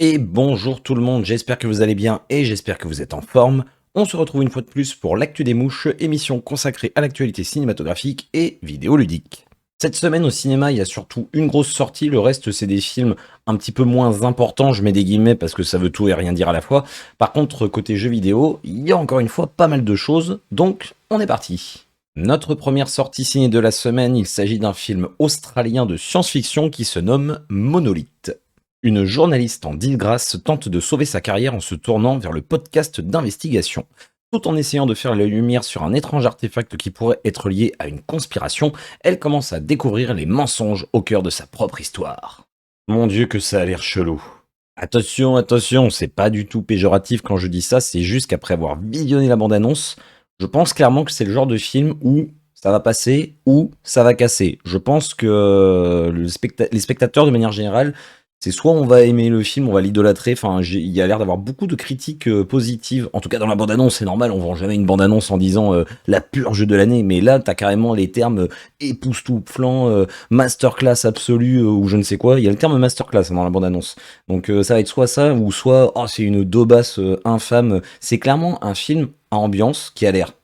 Et bonjour tout le monde, j'espère que vous allez bien et j'espère que vous êtes en forme. On se retrouve une fois de plus pour l'Actu des Mouches, émission consacrée à l'actualité cinématographique et vidéoludique. Cette semaine au cinéma, il y a surtout une grosse sortie, le reste c'est des films un petit peu moins importants, je mets des guillemets parce que ça veut tout et rien dire à la fois. Par contre, côté jeux vidéo, il y a encore une fois pas mal de choses, donc on est parti. Notre première sortie ciné de la semaine, il s'agit d'un film australien de science-fiction qui se nomme Monolith. Une journaliste en disgrâce tente de sauver sa carrière en se tournant vers le podcast d'investigation. Tout en essayant de faire la lumière sur un étrange artefact qui pourrait être lié à une conspiration, elle commence à découvrir les mensonges au cœur de sa propre histoire. Mon Dieu que ça a l'air chelou. Attention, attention, c'est pas du tout péjoratif quand je dis ça, c'est juste qu'après avoir visionné la bande-annonce, je pense clairement que c'est le genre de film où ça va passer ou ça va casser. Je pense que les spectateurs de manière générale, c'est soit on va aimer le film, on va l'idolâtrer, enfin il y a l'air d'avoir beaucoup de critiques positives, en tout cas dans la bande-annonce, c'est normal, on vend jamais une bande-annonce en disant la purge de l'année, mais là t'as carrément les termes époustouflant, masterclass absolue ou je ne sais quoi, il y a le terme masterclass dans la bande-annonce, donc ça va être soit ça, ou soit oh, c'est une daubasse infâme, c'est clairement un film à ambiance qui a l'air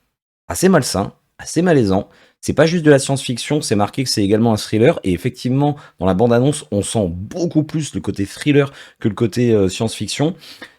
assez malsain, assez malaisant. C'est pas juste de la science-fiction, c'est marqué que c'est également un thriller. Et effectivement, dans la bande-annonce, on sent beaucoup plus le côté thriller que le côté science-fiction.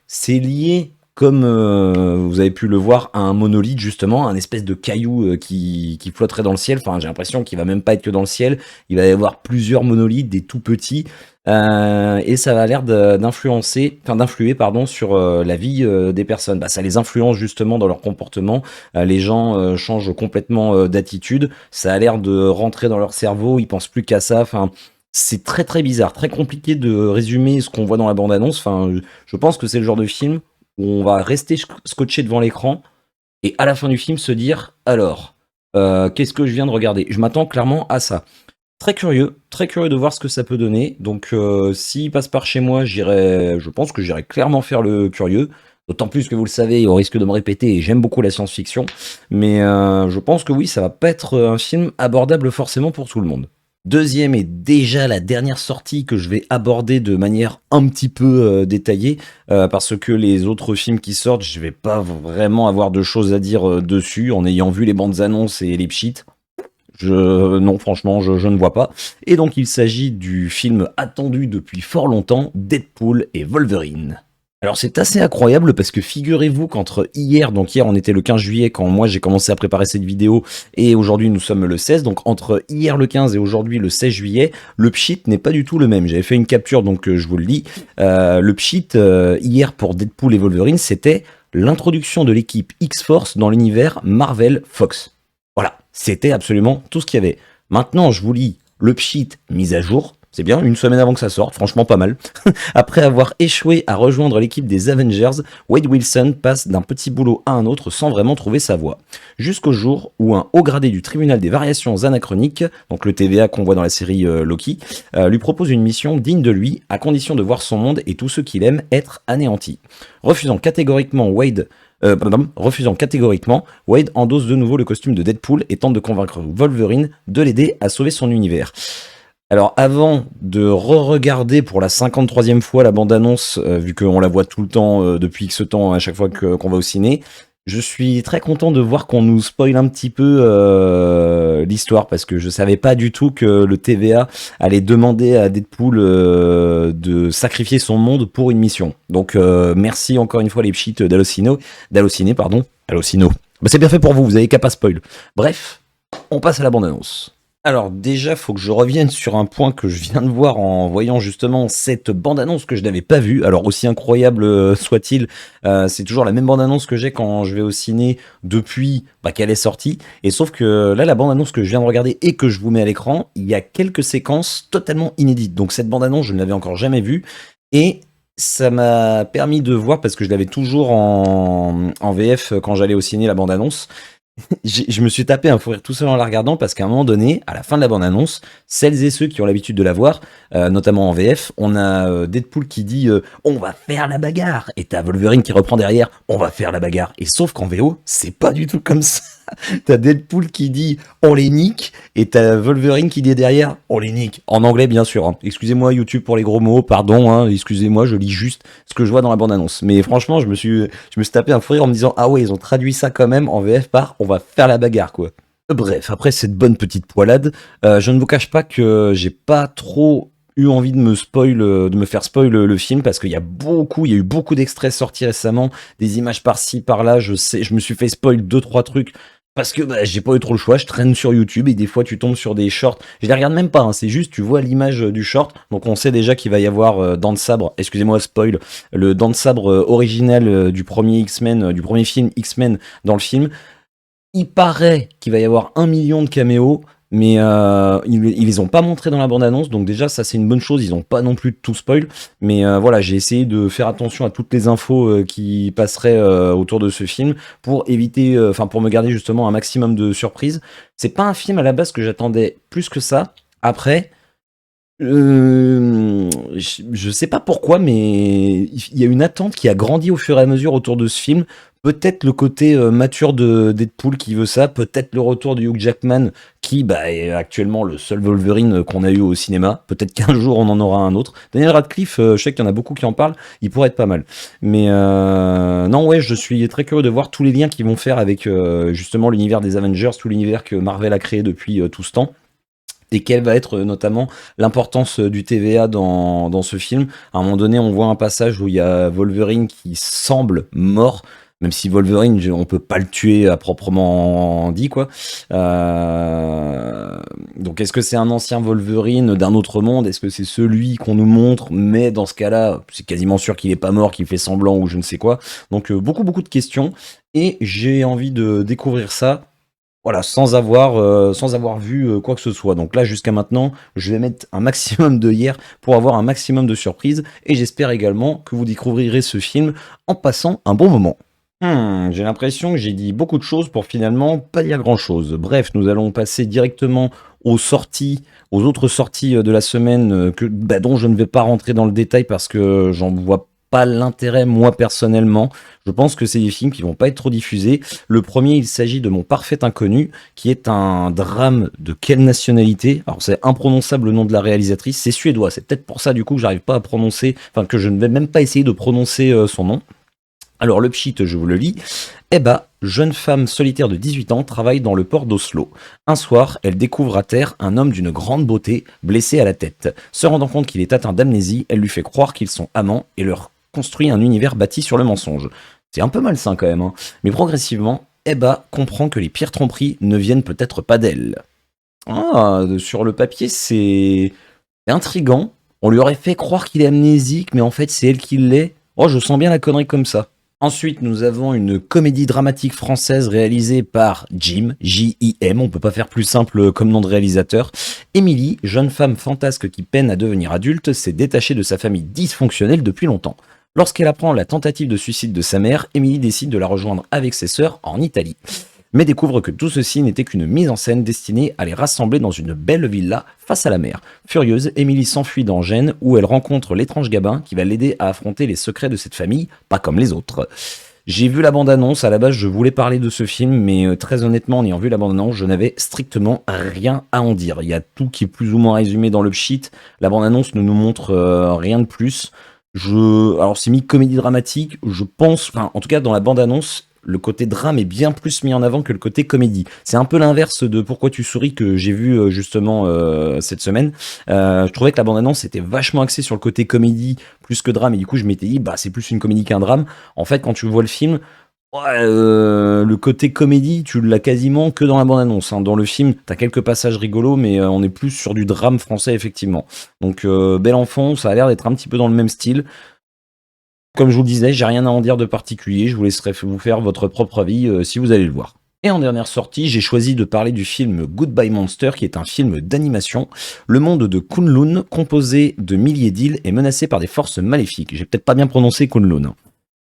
C'est lié, comme vous avez pu le voir, à un monolithe, justement, un espèce de caillou qui flotterait dans le ciel. Enfin, j'ai l'impression qu'il va même pas être que dans le ciel. Il va y avoir plusieurs monolithes, des tout petits. Et ça a l'air d'influer pardon, sur la vie des personnes. Bah, ça les influence justement dans leur comportement. Les gens changent complètement d'attitude. Ça a l'air de rentrer dans leur cerveau. Ils pensent plus qu'à ça. Enfin, c'est très très bizarre, très compliqué de résumer ce qu'on voit dans la bande-annonce. Enfin, je pense que c'est le genre de film où on va rester scotché devant l'écran et à la fin du film se dire alors, qu'est-ce que je viens de regarder? Je m'attends clairement à ça. Très curieux de voir ce que ça peut donner. Donc, s'il passe par chez moi, je pense que j'irai clairement faire le curieux. D'autant plus que vous le savez, au risque de me répéter, et j'aime beaucoup la science-fiction. Mais je pense que oui, ça va pas être un film abordable forcément pour tout le monde. Deuxième et déjà la dernière sortie que je vais aborder de manière un petit peu détaillée, parce que les autres films qui sortent, je vais pas vraiment avoir de choses à dire dessus, en ayant vu les bandes annonces et les pchits. Non, franchement, je ne vois pas. Et donc, il s'agit du film attendu depuis fort longtemps, Deadpool et Wolverine. Alors, c'est assez incroyable parce que figurez-vous qu'entre hier, donc hier on était le 15 juillet quand moi j'ai commencé à préparer cette vidéo, et aujourd'hui nous sommes le 16, donc entre hier le 15 et aujourd'hui le 16 juillet, le pchit n'est pas du tout le même. J'avais fait une capture, donc je vous le lis. Le pchit, hier pour Deadpool et Wolverine, c'était l'introduction de l'équipe X-Force dans l'univers Marvel Fox. Voilà, c'était absolument tout ce qu'il y avait. Maintenant, je vous lis le pchit mis à jour. C'est bien, une semaine avant que ça sorte, franchement pas mal. Après avoir échoué à rejoindre l'équipe des Avengers, Wade Wilson passe d'un petit boulot à un autre sans vraiment trouver sa voie. Jusqu'au jour où un haut gradé du tribunal des variations anachroniques, donc le TVA qu'on voit dans la série Loki, lui propose une mission digne de lui, à condition de voir son monde et tous ceux qu'il aime être anéantis. Refusant catégoriquement, Wade endosse de nouveau le costume de Deadpool et tente de convaincre Wolverine de l'aider à sauver son univers. Alors avant de re-regarder pour la 53e fois la bande-annonce, vu qu'on la voit tout le temps, depuis X temps, à chaque fois qu'on va au ciné, je suis très content de voir qu'on nous spoil un petit peu l'histoire, parce que je savais pas du tout que le TVA allait demander à Deadpool de sacrifier son monde pour une mission. Donc merci encore une fois les pchits d'Allociné, pardon. Allocino. Bah, c'est bien fait pour vous, vous avez qu'à pas spoil. Bref, on passe à la bande-annonce. Alors déjà, faut que je revienne sur un point que je viens de voir en voyant justement cette bande-annonce que je n'avais pas vue. Alors aussi incroyable soit-il, c'est toujours la même bande-annonce que j'ai quand je vais au ciné depuis qu'elle est sortie. Et sauf que là, la bande-annonce que je viens de regarder et que je vous mets à l'écran, il y a quelques séquences totalement inédites. Donc cette bande-annonce, je ne l'avais encore jamais vue. Et ça m'a permis de voir, parce que je l'avais toujours en VF quand j'allais au ciné, la bande-annonce. Je me suis tapé un fou rire tout seul en la regardant parce qu'à un moment donné, à la fin de la bande-annonce, celles et ceux qui ont l'habitude de la voir, notamment en VF, on a Deadpool qui dit on va faire la bagarre et t'as Wolverine qui reprend derrière on va faire la bagarre. Et sauf qu'en VO, c'est pas du tout comme ça. T'as Deadpool qui dit on les nique et t'as Wolverine qui dit derrière on les nique. En anglais, bien sûr. Hein. Excusez-moi YouTube pour les gros mots, pardon. Hein, excusez-moi, je lis juste ce que je vois dans la bande-annonce. Mais franchement, je me suis tapé un fou rire en me disant ah ouais, ils ont traduit ça quand même en VF par on va faire la bagarre quoi. Bref, après cette bonne petite poilade, je ne vous cache pas que j'ai pas trop eu envie de me faire spoil le film parce qu'il y a eu beaucoup d'extraits sortis récemment, des images par-ci par-là. Je sais, je me suis fait spoil deux trois trucs parce que bah, j'ai pas eu trop le choix. Je traîne sur YouTube et des fois tu tombes sur des shorts. Je les regarde même pas. Hein, c'est juste tu vois l'image du short, donc on sait déjà qu'il va y avoir Dents de sabre. Excusez-moi spoil, le Dents de sabre original du premier X-Men, du premier film X-Men dans le film. Il paraît qu'il va y avoir 1 million de caméos, mais ils les ont pas montrés dans la bande-annonce, donc déjà ça c'est une bonne chose, ils ont pas non plus tout spoil, mais voilà, j'ai essayé de faire attention à toutes les infos qui passeraient autour de ce film pour éviter, enfin pour me garder justement un maximum de surprises. C'est pas un film à la base que j'attendais plus que ça. Après, je sais pas pourquoi, mais il y a une attente qui a grandi au fur et à mesure autour de ce film. Peut-être le côté mature de Deadpool qui veut ça, peut-être le retour de Hugh Jackman qui bah, est actuellement le seul Wolverine qu'on a eu au cinéma. Peut-être qu'un jour on en aura un autre. Daniel Radcliffe, je sais qu'il y en a beaucoup qui en parlent, il pourrait être pas mal. Mais non, ouais, je suis très curieux de voir tous les liens qu'ils vont faire avec justement l'univers des Avengers, tout l'univers que Marvel a créé depuis tout ce temps et quelle va être notamment l'importance du TVA dans ce film. À un moment donné, on voit un passage où il y a Wolverine qui semble mort, même si Wolverine, on peut pas le tuer à proprement dit, quoi. Donc, est-ce que c'est un ancien Wolverine d'un autre monde? Est-ce que c'est celui qu'on nous montre? Mais dans ce cas-là, c'est quasiment sûr qu'il est pas mort, qu'il fait semblant ou je ne sais quoi. Donc, beaucoup, beaucoup de questions. Et j'ai envie de découvrir ça voilà, sans avoir vu quoi que ce soit. Donc là, jusqu'à maintenant, je vais mettre un maximum de hier pour avoir un maximum de surprises. Et j'espère également que vous découvrirez ce film en passant un bon moment. J'ai l'impression que j'ai dit beaucoup de choses pour finalement pas dire grand-chose. Bref, nous allons passer directement aux autres sorties de la semaine dont je ne vais pas rentrer dans le détail parce que j'en vois pas l'intérêt moi personnellement. Je pense que c'est des films qui vont pas être trop diffusés. Le premier, il s'agit de Mon Parfait Inconnu, qui est un drame de quelle nationalité? Alors c'est imprononçable le nom de la réalisatrice, c'est suédois. C'est peut-être pour ça du coup que j'arrive pas à prononcer, enfin que je ne vais même pas essayer de prononcer son nom. Alors le pchit, je vous le lis. Eba, jeune femme solitaire de 18 ans, travaille dans le port d'Oslo. Un soir, elle découvre à terre un homme d'une grande beauté, blessé à la tête. Se rendant compte qu'il est atteint d'amnésie, elle lui fait croire qu'ils sont amants et leur construit un univers bâti sur le mensonge. C'est un peu malsain quand même, hein. Mais progressivement, Eba comprend que les pires tromperies ne viennent peut-être pas d'elle. Ah, sur le papier, c'est intriguant. On lui aurait fait croire qu'il est amnésique, mais en fait c'est elle qui l'est. Oh, je sens bien la connerie comme ça. Ensuite, nous avons une comédie dramatique française réalisée par Jim, J-I-M, on peut pas faire plus simple comme nom de réalisateur. Émilie, jeune femme fantasque qui peine à devenir adulte, s'est détachée de sa famille dysfonctionnelle depuis longtemps. Lorsqu'elle apprend la tentative de suicide de sa mère, Émilie décide de la rejoindre avec ses sœurs en Italie, mais découvre que tout ceci n'était qu'une mise en scène destinée à les rassembler dans une belle villa face à la mer. Furieuse, Émilie s'enfuit dans Gênes où elle rencontre l'étrange Gabin qui va l'aider à affronter les secrets de cette famille, pas comme les autres. J'ai vu la bande-annonce, à la base je voulais parler de ce film, mais très honnêtement en ayant vu la bande-annonce, je n'avais strictement rien à en dire. Il y a tout qui est plus ou moins résumé dans le pchit, la bande-annonce ne nous montre rien de plus. Alors c'est mis comédie dramatique, je pense, enfin en tout cas dans la bande-annonce, le côté drame est bien plus mis en avant que le côté comédie. C'est un peu l'inverse de Pourquoi tu souris que j'ai vu justement cette semaine. Je trouvais que la bande-annonce était vachement axée sur le côté comédie plus que drame et du coup je m'étais dit bah c'est plus une comédie qu'un drame. En fait quand tu vois le film, ouais, le côté comédie tu l'as quasiment que dans la bande-annonce. Hein. Dans le film t'as quelques passages rigolos mais on est plus sur du drame français effectivement. Donc Bel Enfant ça a l'air d'être un petit peu dans le même style. Comme je vous le disais, j'ai rien à en dire de particulier, je vous laisserai vous faire votre propre avis si vous allez le voir. Et en dernière sortie, j'ai choisi de parler du film Goodbye Monster, qui est un film d'animation. Le monde de Kunlun, composé de milliers d'îles, est menacé par des forces maléfiques. J'ai peut-être pas bien prononcé Kunlun.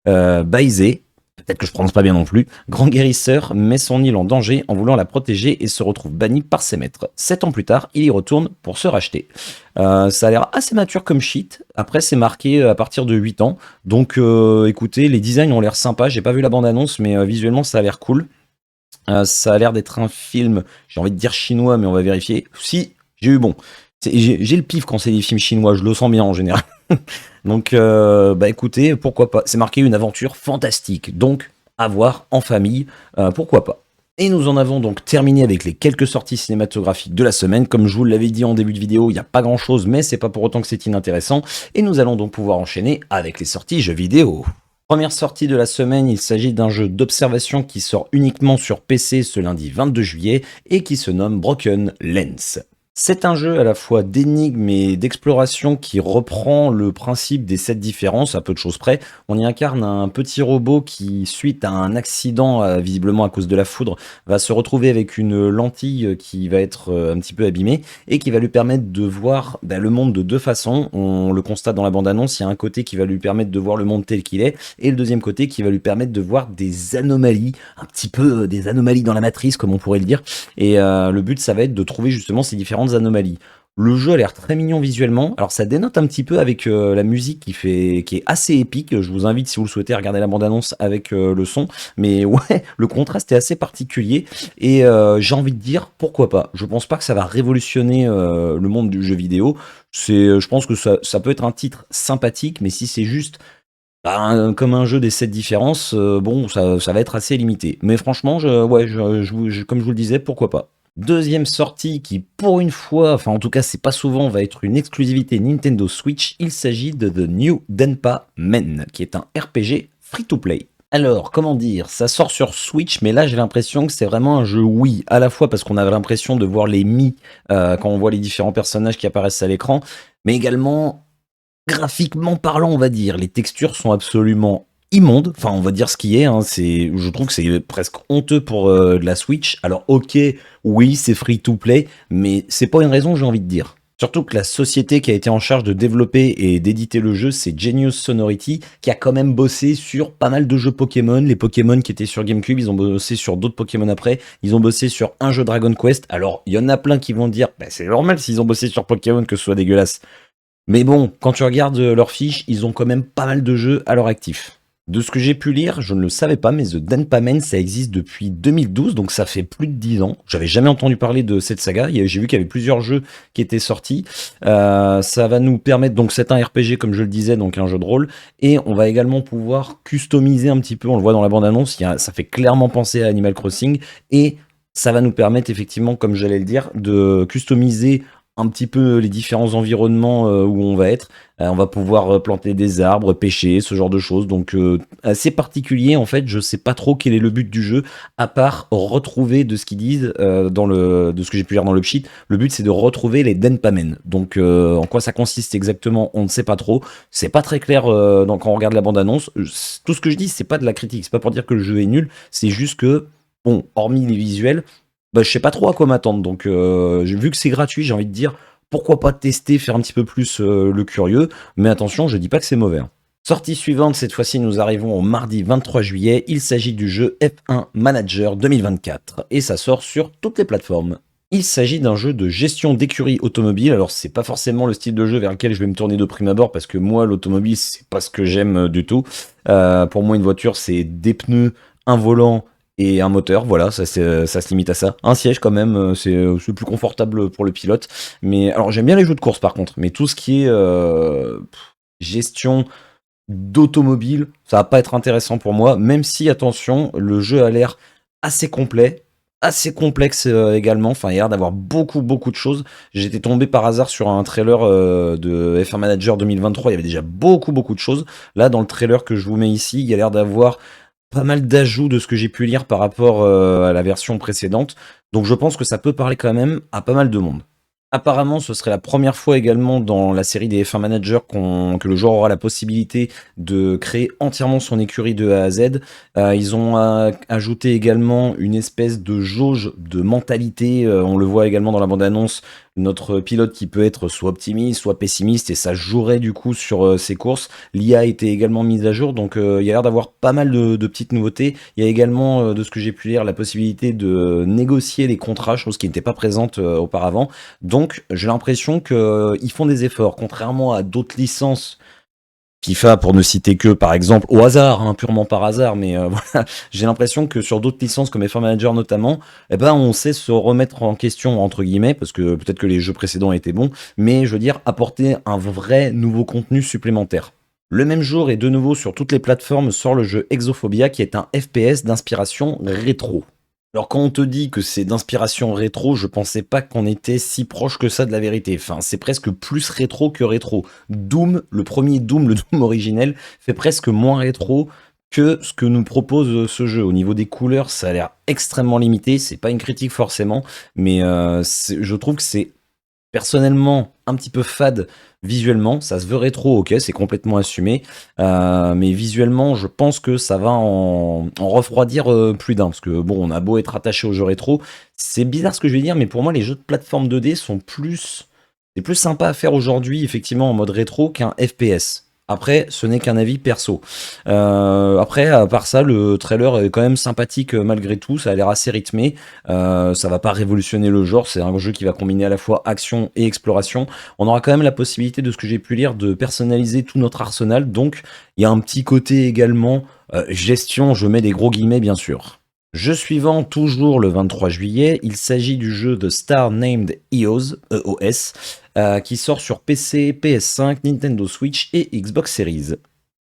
Baizé, peut-être que je prononce pas bien non plus, Grand Guérisseur met son île en danger en voulant la protéger et se retrouve banni par ses maîtres. 7 ans plus tard, il y retourne pour se racheter. Ça a l'air assez mature comme shit. Après, c'est marqué à partir de 8 ans. Donc, écoutez, les designs ont l'air sympas. J'ai pas vu la bande-annonce, mais visuellement, ça a l'air cool. Ça a l'air d'être un film, j'ai envie de dire chinois, mais on va vérifier. Si, j'ai eu bon. J'ai le pif quand c'est des films chinois, je le sens bien en général. Donc, bah écoutez, pourquoi pas. C'est marqué une aventure fantastique, donc à voir en famille, pourquoi pas. Et nous en avons donc terminé avec les quelques sorties cinématographiques de la semaine. Comme je vous l'avais dit en début de vidéo, il n'y a pas grand chose, mais c'est pas pour autant que c'est inintéressant. Et nous allons donc pouvoir enchaîner avec les sorties jeux vidéo. Première sortie de la semaine, il s'agit d'un jeu d'observation qui sort uniquement sur PC ce lundi 22 juillet et qui se nomme Broken Lens. C'est un jeu à la fois d'énigmes et d'exploration qui reprend le principe des 7 différences, à peu de choses près. On y incarne un petit robot qui, suite à un accident, visiblement à cause de la foudre, va se retrouver avec une lentille qui va être un petit peu abîmée et qui va lui permettre de voir le monde de deux façons. On le constate dans la bande-annonce, il y a un côté qui va lui permettre de voir le monde tel qu'il est et le deuxième côté qui va lui permettre de voir des anomalies, un petit peu des anomalies dans la matrice comme on pourrait le dire. Et le but, ça va être de trouver justement ces différentes anomalies. Le jeu a l'air très mignon visuellement. Alors ça dénote un petit peu avec la musique qui est assez épique. Je vous invite, si vous le souhaitez, à regarder la bande-annonce avec le son. Mais ouais, le contraste est assez particulier. Et j'ai envie de dire, pourquoi pas. Je pense pas que ça va révolutionner le monde du jeu vidéo. Je pense que ça peut être un titre sympathique, mais si c'est juste comme un jeu des 7 différences, bon, ça va être assez limité. Mais franchement, comme je vous le disais, pourquoi pas. Deuxième sortie qui, pour une fois, enfin en tout cas c'est pas souvent, va être une exclusivité Nintendo Switch. Il s'agit de The New Denpa Men, qui est un RPG free-to-play. Alors, comment dire, ça sort sur Switch, mais là j'ai l'impression que c'est vraiment un jeu Wii, à la fois parce qu'on a l'impression de voir les Mi quand on voit les différents personnages qui apparaissent à l'écran, mais également graphiquement parlant, on va dire, les textures sont absolument immondes. Enfin, on va dire ce qui est. Hein, je trouve que c'est presque honteux pour de la Switch. Alors, ok, oui, c'est free to play, mais c'est pas une raison, j'ai envie de dire. Surtout que la société qui a été en charge de développer et d'éditer le jeu, c'est Genius Sonority, qui a quand même bossé sur pas mal de jeux Pokémon. Les Pokémon qui étaient sur GameCube, ils ont bossé sur d'autres Pokémon après. Ils ont bossé sur un jeu Dragon Quest. Alors, il y en a plein qui vont dire, bah, c'est normal s'ils ont bossé sur Pokémon que ce soit dégueulasse. Mais bon, quand tu regardes leurs fiches, ils ont quand même pas mal de jeux à leur actif. De ce que j'ai pu lire, je ne le savais pas, mais The Denpa Men, ça existe depuis 2012, donc ça fait plus de 10 ans. J'avais jamais entendu parler de cette saga. J'ai vu qu'il y avait plusieurs jeux qui étaient sortis. Ça va nous permettre, donc c'est un RPG comme je le disais, donc un jeu de rôle, et on va également pouvoir customiser un petit peu. On le voit dans la bande-annonce, ça fait clairement penser à Animal Crossing, et ça va nous permettre effectivement, comme j'allais le dire, de customiser un petit peu les différents environnements où on va être. On va pouvoir planter des arbres, pêcher, ce genre de choses. Donc assez particulier en fait. Je sais pas trop quel est le but du jeu, à part retrouver de ce qu'ils disent de ce que j'ai pu lire dans le sheet. Le but c'est de retrouver les Denpamen. Donc en quoi ça consiste exactement, on ne sait pas trop. C'est pas très clair quand on regarde la bande-annonce. Tout ce que je dis, c'est pas de la critique. C'est pas pour dire que le jeu est nul. C'est juste que bon, hormis les visuels, bah, je sais pas trop à quoi m'attendre, donc vu que c'est gratuit, j'ai envie de dire pourquoi pas tester, faire un petit peu plus le curieux, mais attention, je dis pas que c'est mauvais. Hein. Sortie suivante, cette fois-ci nous arrivons au mardi 23 juillet, il s'agit du jeu F1 Manager 2024, et ça sort sur toutes les plateformes. Il s'agit d'un jeu de gestion d'écurie automobile, alors c'est pas forcément le style de jeu vers lequel je vais me tourner de prime abord, parce que moi l'automobile c'est pas ce que j'aime du tout. Pour moi une voiture c'est des pneus, un volant, et un moteur, voilà, ça se limite à ça. Un siège quand même, c'est plus confortable pour le pilote. Mais alors j'aime bien les jeux de course par contre, mais tout ce qui est gestion d'automobile, ça va pas être intéressant pour moi, même si attention, le jeu a l'air assez complet, assez complexe également, enfin il a l'air d'avoir beaucoup de choses. J'étais tombé par hasard sur un trailer de F1 Manager 2023, il y avait déjà beaucoup de choses. Là dans le trailer que je vous mets ici, il y a l'air d'avoir pas mal d'ajouts de ce que j'ai pu lire par rapport à la version précédente. Donc je pense que ça peut parler quand même à pas mal de monde. Apparemment, ce serait la première fois également dans la série des F1 Managers que le joueur aura la possibilité de créer entièrement son écurie de A à Z. Ils ont ajouté également une espèce de jauge de mentalité. On le voit également dans la bande-annonce. Notre pilote qui peut être soit optimiste, soit pessimiste, et ça jouerait du coup sur ses courses. L'IA a été également mise à jour, donc il y a l'air d'avoir pas mal de petites nouveautés. Il y a également, de ce que j'ai pu lire, la possibilité de négocier les contrats, chose qui n'était pas présente auparavant. Donc j'ai l'impression qu'ils font des efforts, contrairement à d'autres licences FIFA, pour ne citer que, par exemple, au hasard, hein, purement par hasard, mais voilà, j'ai l'impression que sur d'autres licences comme F1 Manager notamment, eh ben, on sait se remettre en question, entre guillemets, parce que peut-être que les jeux précédents étaient bons, mais je veux dire, apporter un vrai nouveau contenu supplémentaire. Le même jour et de nouveau sur toutes les plateformes sort le jeu Exophobia, qui est un FPS d'inspiration rétro. Alors quand on te dit que c'est d'inspiration rétro, je pensais pas qu'on était si proche que ça de la vérité. Enfin, c'est presque plus rétro que rétro. Doom, le premier Doom, le Doom originel, fait presque moins rétro que ce que nous propose ce jeu. Au niveau des couleurs, ça a l'air extrêmement limité. C'est pas une critique forcément, mais je trouve que c'est personnellement un petit peu fade visuellement. Ça se veut rétro, ok, c'est complètement assumé. Mais visuellement, je pense que ça va en refroidir plus d'un. Parce que bon, on a beau être attaché aux jeux rétro. C'est bizarre ce que je vais dire, mais pour moi, les jeux de plateforme 2D sont plus. C'est plus sympa à faire aujourd'hui, effectivement, en mode rétro qu'un FPS. Après, ce n'est qu'un avis perso. Après, à part ça, le trailer est quand même sympathique malgré tout. Ça a l'air assez rythmé. Ça va pas révolutionner le genre. C'est un jeu qui va combiner à la fois action et exploration. On aura quand même la possibilité, de ce que j'ai pu lire, de personnaliser tout notre arsenal. Donc, il y a un petit côté également gestion. Je mets des gros guillemets, bien sûr. Jeu suivant, toujours le 23 juillet, il s'agit du jeu de Star Named EOS, EOS qui sort sur PC, PS5, Nintendo Switch et Xbox Series.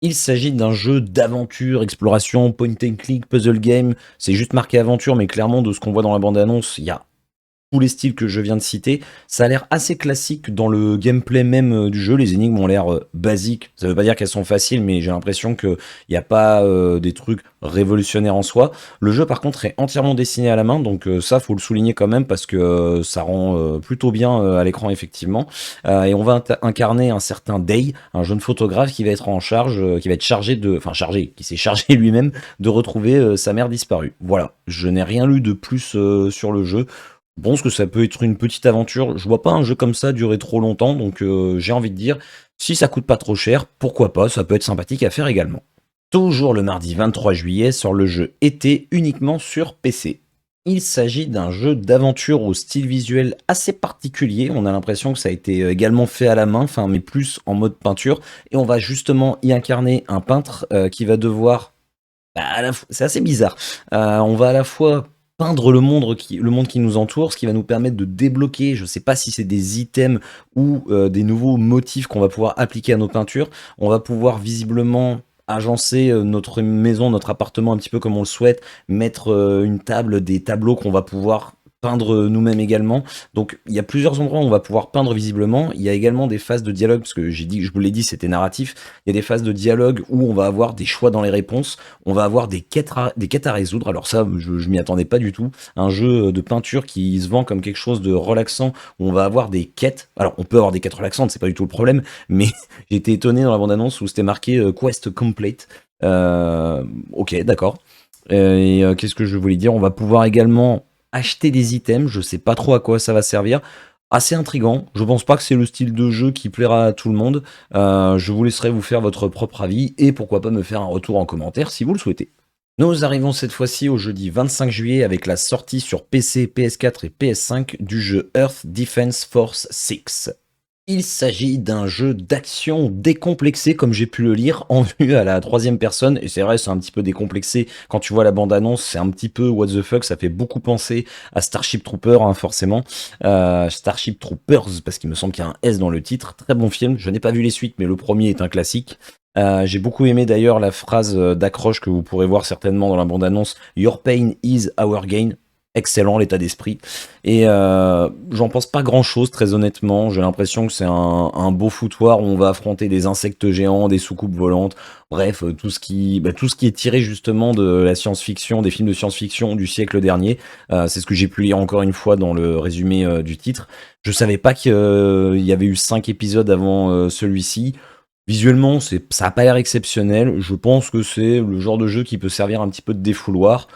Il s'agit d'un jeu d'aventure, exploration, point and click, puzzle game. C'est juste marqué aventure, mais clairement, de ce qu'on voit dans la bande-annonce, il y a tous les styles que je viens de citer. Ça a l'air assez classique dans le gameplay même du jeu. Les énigmes ont l'air basiques. Ça veut pas dire qu'elles sont faciles, mais j'ai l'impression qu'il n'y a pas des trucs révolutionnaires en soi. Le jeu, par contre, est entièrement dessiné à la main, donc ça, faut le souligner quand même, parce que ça rend plutôt bien à l'écran, effectivement. Et on va incarner un certain Day, un jeune photographe qui va être en charge, qui va être chargé de... Enfin, chargé, qui s'est chargé lui-même de retrouver sa mère disparue. Voilà, je n'ai rien lu de plus sur le jeu. Je pense que ça peut être une petite aventure. Je vois pas un jeu comme ça durer trop longtemps, donc j'ai envie de dire, si ça coûte pas trop cher, pourquoi pas, ça peut être sympathique à faire également. Toujours le mardi 23 juillet sort le jeu Été uniquement sur PC. Il s'agit d'un jeu d'aventure au style visuel assez particulier. On a l'impression que ça a été également fait à la main, enfin, mais plus en mode peinture. Et on va justement y incarner un peintre qui va devoir bah, c'est assez bizarre. On va à la fois peindre le monde qui nous entoure, ce qui va nous permettre de débloquer, je sais pas si c'est des items ou des nouveaux motifs qu'on va pouvoir appliquer à nos peintures. On va pouvoir visiblement agencer notre maison, notre appartement un petit peu comme on le souhaite, mettre une table, des tableaux qu'on va pouvoir peindre nous-mêmes également. Donc il y a plusieurs endroits où on va pouvoir peindre visiblement. Il y a également des phases de dialogue, parce que je vous l'ai dit, c'était narratif. Il y a des phases de dialogue où on va avoir des choix dans les réponses, on va avoir des quêtes à résoudre. Alors ça, je m'y attendais pas du tout. Un jeu de peinture qui se vend comme quelque chose de relaxant, où on va avoir des quêtes. Alors on peut avoir des quêtes relaxantes, c'est pas du tout le problème, mais j'ai été étonné dans la bande-annonce où c'était marqué Quest Complete. Ok, d'accord. Qu'est-ce que je voulais dire? On va pouvoir également acheter des items, je sais pas trop à quoi ça va servir. Assez intriguant, je pense pas que c'est le style de jeu qui plaira à tout le monde. Je vous laisserai vous faire votre propre avis et pourquoi pas me faire un retour en commentaire si vous le souhaitez. Nous arrivons cette fois-ci au jeudi 25 juillet avec la sortie sur PC, PS4 et PS5 du jeu Earth Defense Force 6. Il s'agit d'un jeu d'action décomplexé, comme j'ai pu le lire, en vue à la troisième personne. Et c'est vrai, c'est un petit peu décomplexé. Quand tu vois la bande-annonce, c'est un petit peu what the fuck. Ça fait beaucoup penser à Starship Troopers, hein, forcément. Starship Troopers, parce qu'il me semble qu'il y a un S dans le titre. Très bon film. Je n'ai pas vu les suites, mais le premier est un classique. J'ai beaucoup aimé d'ailleurs la phrase d'accroche que vous pourrez voir certainement dans la bande-annonce. Your pain is our gain. Excellent l'état d'esprit. Et j'en pense pas grand chose, très honnêtement. J'ai l'impression que c'est un beau foutoir où on va affronter des insectes géants, des soucoupes volantes. Bref, tout ce qui est tiré justement de la science-fiction, des films de science-fiction du siècle dernier. C'est ce que j'ai pu lire encore une fois dans le résumé du titre. Je savais pas qu'il y avait eu 5 épisodes avant celui-ci. Visuellement, ça a pas l'air exceptionnel. Je pense que c'est le genre de jeu qui peut servir un petit peu de défouloir.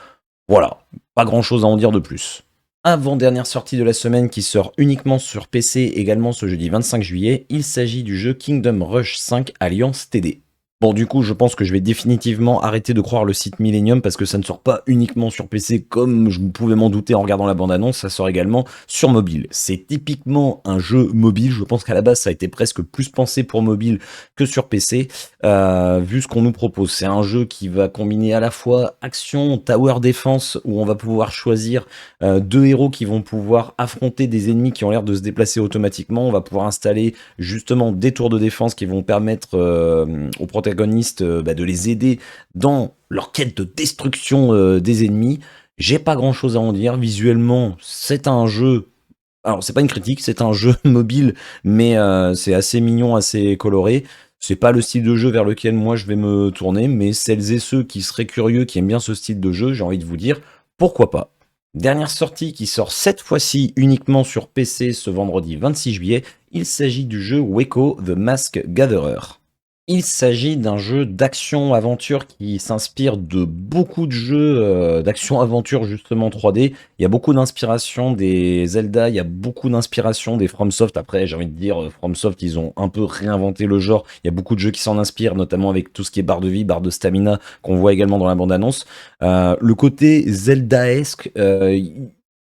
Voilà, pas grand chose à en dire de plus. Avant-dernière sortie de la semaine qui sort uniquement sur PC également ce jeudi 25 juillet, il s'agit du jeu Kingdom Rush 5 Alliance TD. Bon, du coup, je pense que je vais définitivement arrêter de croire le site Millennium parce que ça ne sort pas uniquement sur PC comme je pouvais m'en douter en regardant la bande-annonce, ça sort également sur mobile. C'est typiquement un jeu mobile, je pense qu'à la base ça a été presque plus pensé pour mobile que sur PC, vu ce qu'on nous propose. C'est un jeu qui va combiner à la fois action, tower défense, où on va pouvoir choisir deux héros qui vont pouvoir affronter des ennemis qui ont l'air de se déplacer automatiquement. On va pouvoir installer justement des tours de défense qui vont permettre aux protagonistes de les aider dans leur quête de destruction des ennemis. J'ai pas grand chose à en dire. Visuellement, c'est un jeu. Alors, c'est pas une critique, c'est un jeu mobile, mais c'est assez mignon, assez coloré. C'est pas le style de jeu vers lequel moi je vais me tourner, mais celles et ceux qui seraient curieux, qui aiment bien ce style de jeu, j'ai envie de vous dire, pourquoi pas. Dernière sortie qui sort cette fois-ci uniquement sur PC ce vendredi 26 juillet, il s'agit du jeu Weko The Mask Gatherer. Il s'agit d'un jeu d'action-aventure qui s'inspire de beaucoup de jeux d'action-aventure justement 3D. Il y a beaucoup d'inspiration des Zelda, il y a beaucoup d'inspiration des FromSoft. Après, j'ai envie de dire, FromSoft, ils ont un peu réinventé le genre. Il y a beaucoup de jeux qui s'en inspirent, notamment avec tout ce qui est barre de vie, barre de stamina, qu'on voit également dans la bande-annonce. Le côté Zeldaesque,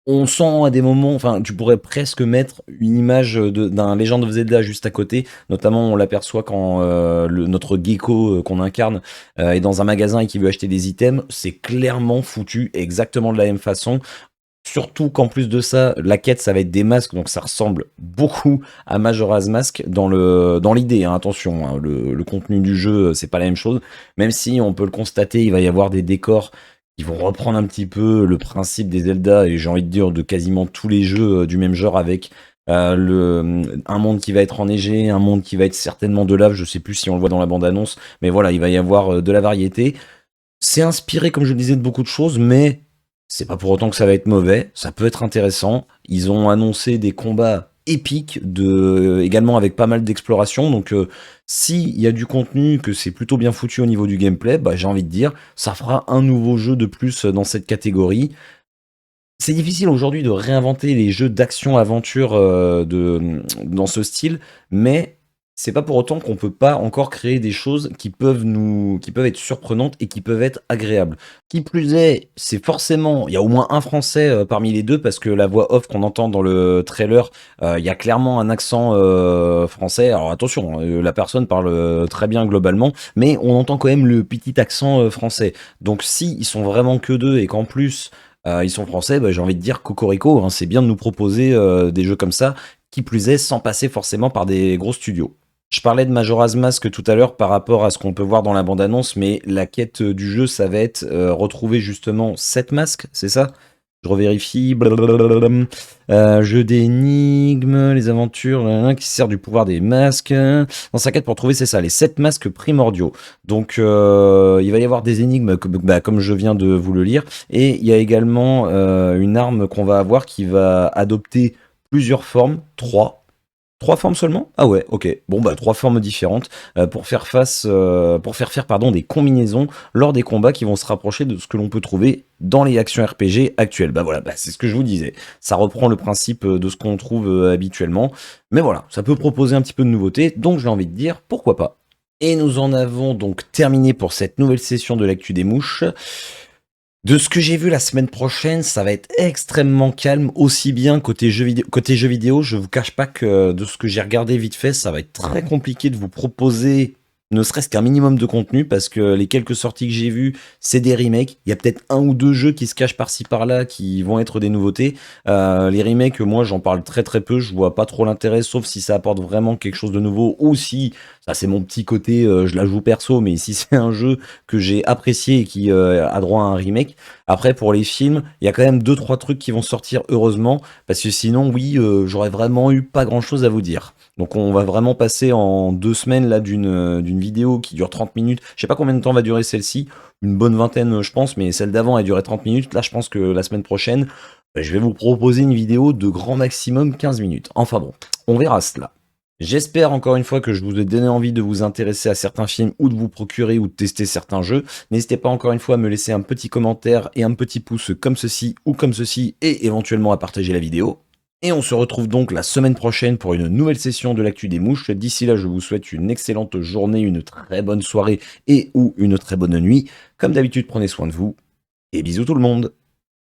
on sent à des moments, enfin, tu pourrais presque mettre une image d'un Legend of Zelda juste à côté. Notamment, on l'aperçoit quand notre gecko qu'on incarne est dans un magasin et qui veut acheter des items. C'est clairement foutu exactement de la même façon. Surtout qu'en plus de ça, la quête, ça va être des masques, donc ça ressemble beaucoup à Majora's Mask dans l'idée. Hein, attention, hein, le contenu du jeu, c'est pas la même chose. Même si on peut le constater, il va y avoir des décors qui vont reprendre un petit peu le principe des Zelda et j'ai envie de dire de quasiment tous les jeux du même genre avec un monde qui va être enneigé, un monde qui va être certainement de lave. Je sais plus si on le voit dans la bande-annonce, mais voilà, il va y avoir de la variété. C'est inspiré, comme je le disais, de beaucoup de choses, mais c'est pas pour autant que ça va être mauvais. Ça peut être intéressant. Ils ont annoncé des combats épiques, également avec pas mal d'exploration. Donc, s'il y a du contenu, que c'est plutôt bien foutu au niveau du gameplay, bah, j'ai envie de dire, ça fera un nouveau jeu de plus dans cette catégorie. C'est difficile aujourd'hui de réinventer les jeux d'action-aventure dans ce style, mais c'est pas pour autant qu'on peut pas encore créer des choses qui peuvent être surprenantes et qui peuvent être agréables. Qui plus est, c'est forcément, il y a au moins un Français parmi les deux parce que la voix off qu'on entend dans le trailer, il y a clairement un accent français. Alors attention, la personne parle très bien globalement, mais on entend quand même le petit accent français. Donc si ils sont vraiment que deux et qu'en plus ils sont français, bah, j'ai envie de dire cocorico, hein, c'est bien de nous proposer des jeux comme ça, qui plus est sans passer forcément par des gros studios. Je parlais de Majora's Mask tout à l'heure par rapport à ce qu'on peut voir dans la bande-annonce, mais la quête du jeu, ça va être retrouver justement 7 masques, c'est ça? Je revérifie. Blablabla. Jeu d'énigmes, les aventures, qui se sert du pouvoir des masques. Dans sa quête pour trouver, c'est ça, les 7 masques primordiaux. Donc, il va y avoir des énigmes, comme je viens de vous le lire. Et il y a également une arme qu'on va avoir qui va adopter plusieurs formes, 3. Trois formes seulement? Ah ouais, ok. Bon bah trois formes différentes pour faire faire pardon des combinaisons lors des combats qui vont se rapprocher de ce que l'on peut trouver dans les actions RPG actuelles. Bah voilà, bah c'est ce que je vous disais. Ça reprend le principe de ce qu'on trouve habituellement, mais voilà, ça peut proposer un petit peu de nouveauté, donc j'ai envie de dire pourquoi pas. Et nous en avons donc terminé pour cette nouvelle session de l'actu des mouches. De ce que j'ai vu la semaine prochaine, ça va être extrêmement calme, aussi bien côté jeux vidéo, je vous cache pas que de ce que j'ai regardé vite fait, ça va être très compliqué de vous proposer ne serait-ce qu'un minimum de contenu, parce que les quelques sorties que j'ai vues, c'est des remakes. Il y a peut-être un ou deux jeux qui se cachent par-ci par-là, qui vont être des nouveautés. Les remakes, moi j'en parle très très peu, je vois pas trop l'intérêt, sauf si ça apporte vraiment quelque chose de nouveau, ou si, ça c'est mon petit côté, je la joue perso, mais si c'est un jeu que j'ai apprécié et qui a droit à un remake. Après, pour les films, il y a quand même deux trois trucs qui vont sortir, heureusement, parce que sinon, oui, j'aurais vraiment eu pas grand-chose à vous dire. Donc on va vraiment passer en 2 semaines là d'une vidéo qui dure 30 minutes. Je sais pas combien de temps va durer celle-ci, une bonne vingtaine je pense, mais celle d'avant elle durait 30 minutes. Là je pense que la semaine prochaine, je vais vous proposer une vidéo de grand maximum 15 minutes. Enfin bon, on verra cela. J'espère encore une fois que je vous ai donné envie de vous intéresser à certains films ou de vous procurer ou de tester certains jeux. N'hésitez pas encore une fois à me laisser un petit commentaire et un petit pouce comme ceci ou comme ceci et éventuellement à partager la vidéo. Et on se retrouve donc la semaine prochaine pour une nouvelle session de l'actu des mouches. D'ici là, je vous souhaite une excellente journée, une très bonne soirée et ou une très bonne nuit. Comme d'habitude, prenez soin de vous et bisous tout le monde.